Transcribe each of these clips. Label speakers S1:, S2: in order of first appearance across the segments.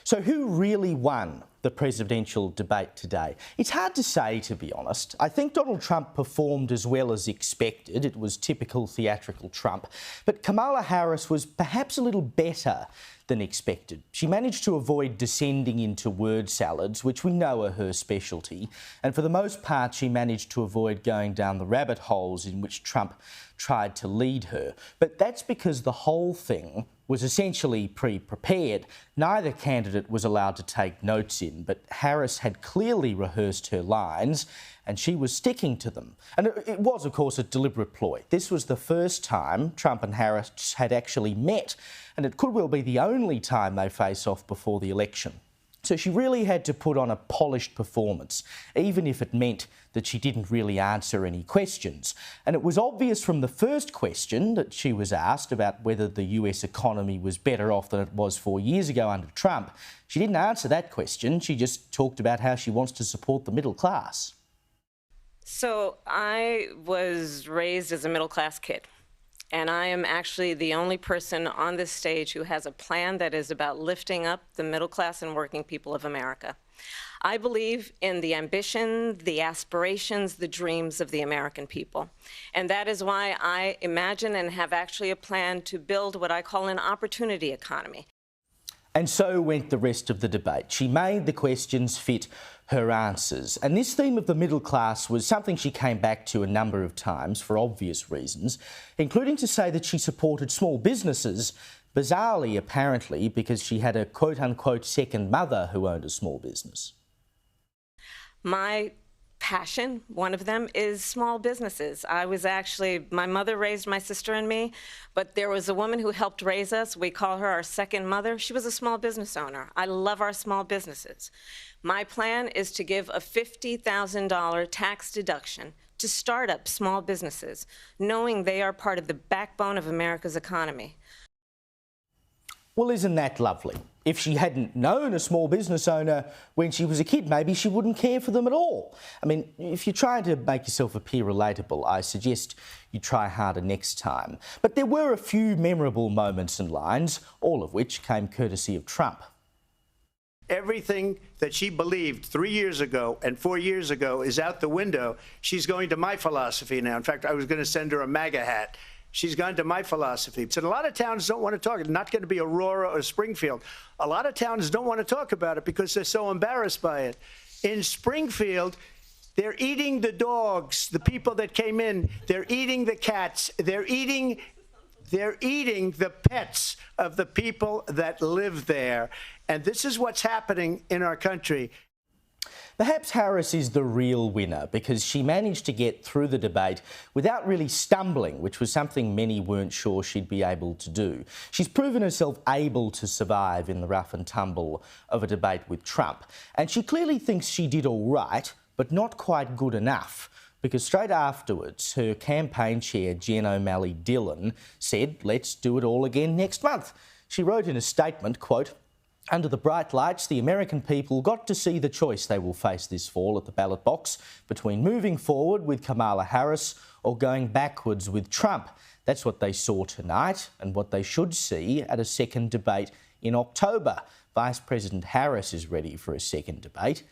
S1: So who really won the presidential debate today? It's hard to say, to be honest. I think Donald Trump performed as well as expected. It was typical theatrical Trump. But Kamala Harris was perhaps a little better than expected. She managed to avoid descending into word salads, which we know are her specialty. And for the most part, she managed to avoid going down the rabbit holes in which Trump tried to lead her. But that's because the whole thing was essentially pre-prepared. Neither candidate was allowed to take notes in, but Harris had clearly rehearsed her lines and she was sticking to them. And it was, of course, a deliberate ploy. This was the first time Trump and Harris had actually met, and it could well be the only time they face off before the election. So she really had to put on a polished performance, even if it meant that she didn't really answer any questions. And it was obvious from the first question that she was asked about whether the US economy was better off than it was 4 years ago under Trump. She didn't answer that question. She just talked about how she wants to support the middle class.
S2: So I was raised as a middle-class kid. And I am actually the only person on this stage who has a plan that is about lifting up the middle class and working people of America. I believe in the ambition, the aspirations, the dreams of the American people. And that is why I imagine and have actually a plan to build what I call an opportunity economy.
S1: And so went the rest of the debate. She made the questions fit her answers. And this theme of the middle class was something she came back to a number of times for obvious reasons, including to say that she supported small businesses, bizarrely apparently because she had a quote-unquote second mother who owned a small business.
S2: My passion, one of them, is small businesses. My mother raised my sister and me, but there was a woman who helped raise us. We call her our second mother. She was a small business owner. I love our small businesses. My plan is to give a $50,000 tax deduction to start-up small businesses, knowing they are part of the backbone of America's economy.
S1: Well, isn't that lovely? If she hadn't known a small business owner when she was a kid, maybe she wouldn't care for them at all. I mean, if you're trying to make yourself appear relatable, I suggest you try harder next time. But there were a few memorable moments and lines, all of which came courtesy of Trump.
S3: Everything that she believed 3 years ago and 4 years ago is out the window. She's going to my philosophy now. In fact, I was going to send her a MAGA hat. She's gone to my philosophy. So a lot of towns don't want to talk. It's not going to be Aurora or Springfield. A lot of towns don't want to talk about it because they're so embarrassed by it. In Springfield, they're eating the dogs, the people that came in. They're eating the cats. They're eating the pets of the people that live there. And this is what's happening in our country.
S1: Perhaps Harris is the real winner because she managed to get through the debate without really stumbling, which was something many weren't sure she'd be able to do. She's proven herself able to survive in the rough and tumble of a debate with Trump. And she clearly thinks she did all right, but not quite good enough. Because straight afterwards, her campaign chair, Jen O'Malley-Dillon, said, "Let's do it all again next month." She wrote in a statement, quote, "Under the bright lights, the American people got to see the choice they will face this fall at the ballot box between moving forward with Kamala Harris or going backwards with Trump. That's what they saw tonight and what they should see at a second debate in October. Vice President Harris is ready for a second debate.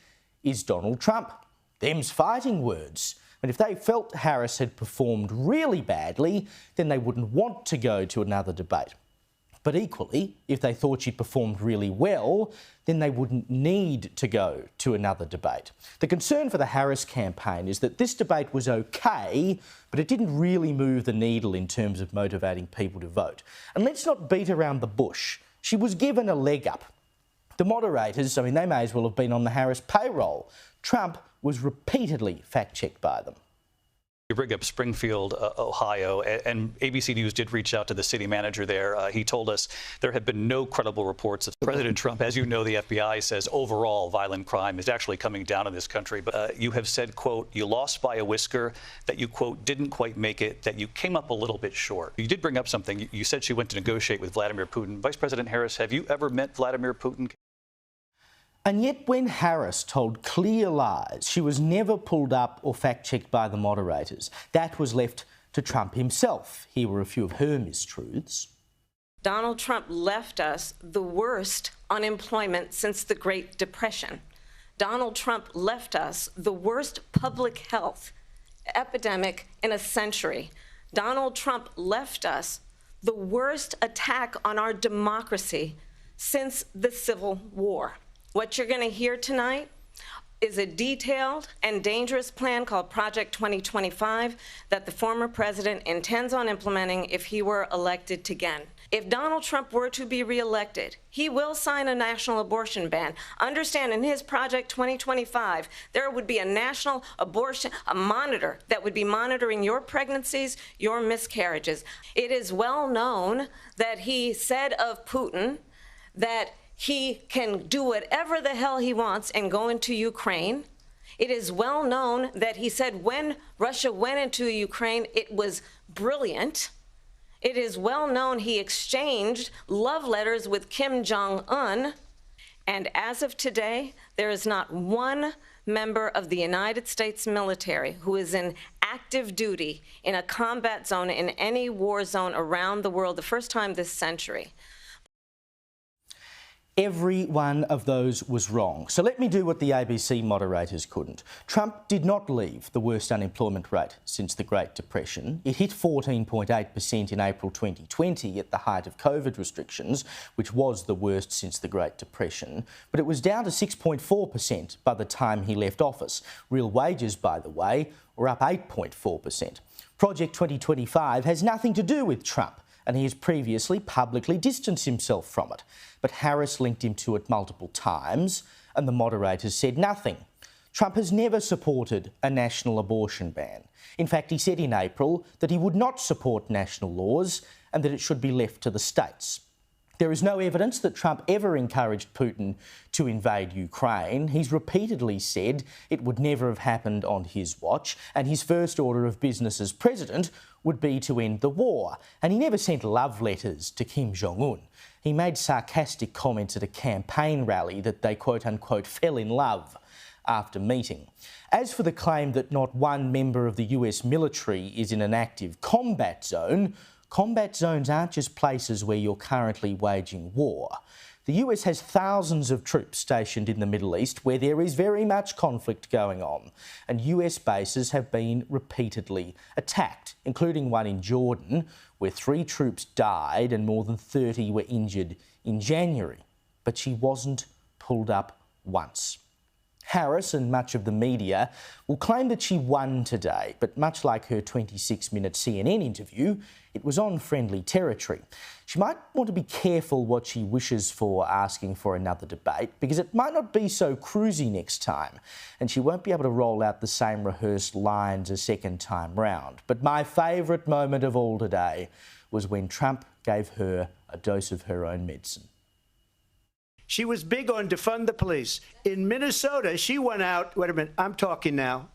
S1: Is Donald Trump? Them's fighting words." And if they felt Harris had performed really badly, then they wouldn't want to go to another debate. But equally, if they thought she performed really well, then they wouldn't need to go to another debate. The concern for the Harris campaign is that this debate was okay, but it didn't really move the needle in terms of motivating people to vote. And let's not beat around the bush. She was given a leg up. The moderators, they may as well have been on the Harris payroll. Trump was repeatedly fact-checked by them.
S4: You bring up Springfield, Ohio, and ABC News did reach out to the city manager there. He told us there have been no credible reports of President Trump. As you know, the FBI says overall violent crime is actually coming down in this country. But you have said, quote, you lost by a whisker, that you, quote, didn't quite make it, that you came up a little bit short. You did bring up something. You said she went to negotiate with Vladimir Putin. Vice President Harris, have you ever met Vladimir Putin?
S1: And yet when Harris told clear lies, she was never pulled up or fact-checked by the moderators. That was left to Trump himself. Here were a few of her mistruths.
S2: Donald Trump left us the worst unemployment since the Great Depression. Donald Trump left us the worst public health epidemic in a century. Donald Trump left us the worst attack on our democracy since the Civil War. What you're going to hear tonight is a detailed and dangerous plan called Project 2025 that the former president intends on implementing if he were elected again. If Donald Trump were to be reelected, he will sign a national abortion ban. Understand, in his Project 2025, there would be a national abortion, a monitor that would be monitoring your pregnancies, your miscarriages. It is well known that he said of Putin that he can do whatever the hell he wants and go into Ukraine. It is well known that he said when Russia went into Ukraine, it was brilliant. It is well known he exchanged love letters with Kim Jong-un. And as of today, there is not one member of the United States military who is in active duty in a combat zone in any war zone around the world, the first time this century.
S1: Every one of those was wrong. So let me do what the ABC moderators couldn't. Trump did not leave the worst unemployment rate since the Great Depression. It hit 14.8% in April 2020 at the height of COVID restrictions, which was the worst since the Great Depression. But it was down to 6.4% by the time he left office. Real wages, by the way, were up 8.4%. Project 2025 has nothing to do with Trump, and he has previously publicly distanced himself from it. But Harris linked him to it multiple times, and the moderators said nothing. Trump has never supported a national abortion ban. In fact, he said in April that he would not support national laws and that it should be left to the states. There is no evidence that Trump ever encouraged Putin to invade Ukraine. He's repeatedly said it would never have happened on his watch, and his first order of business as president would be to end the war. And he never sent love letters to Kim Jong-un. He made sarcastic comments at a campaign rally that they quote-unquote fell in love after meeting. As for the claim that not one member of the US military is in an active combat zone, combat zones aren't just places where you're currently waging war. The US has thousands of troops stationed in the Middle East where there is very much conflict going on, and US bases have been repeatedly attacked, including one in Jordan, where 3 troops died and more than 30 were injured in January. But she wasn't pulled up once. Harris and much of the media will claim that she won today, but much like her 26-minute CNN interview, it was on friendly territory. She might want to be careful what she wishes for asking for another debate, because it might not be so cruisy next time, and she won't be able to roll out the same rehearsed lines a second time round. But my favourite moment of all today was when Trump gave her a dose of her own medicine.
S3: She was big on defund the police. In Minnesota, she went out. Wait a minute, I'm talking now.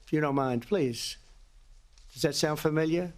S3: If you don't mind, please. Does that sound familiar?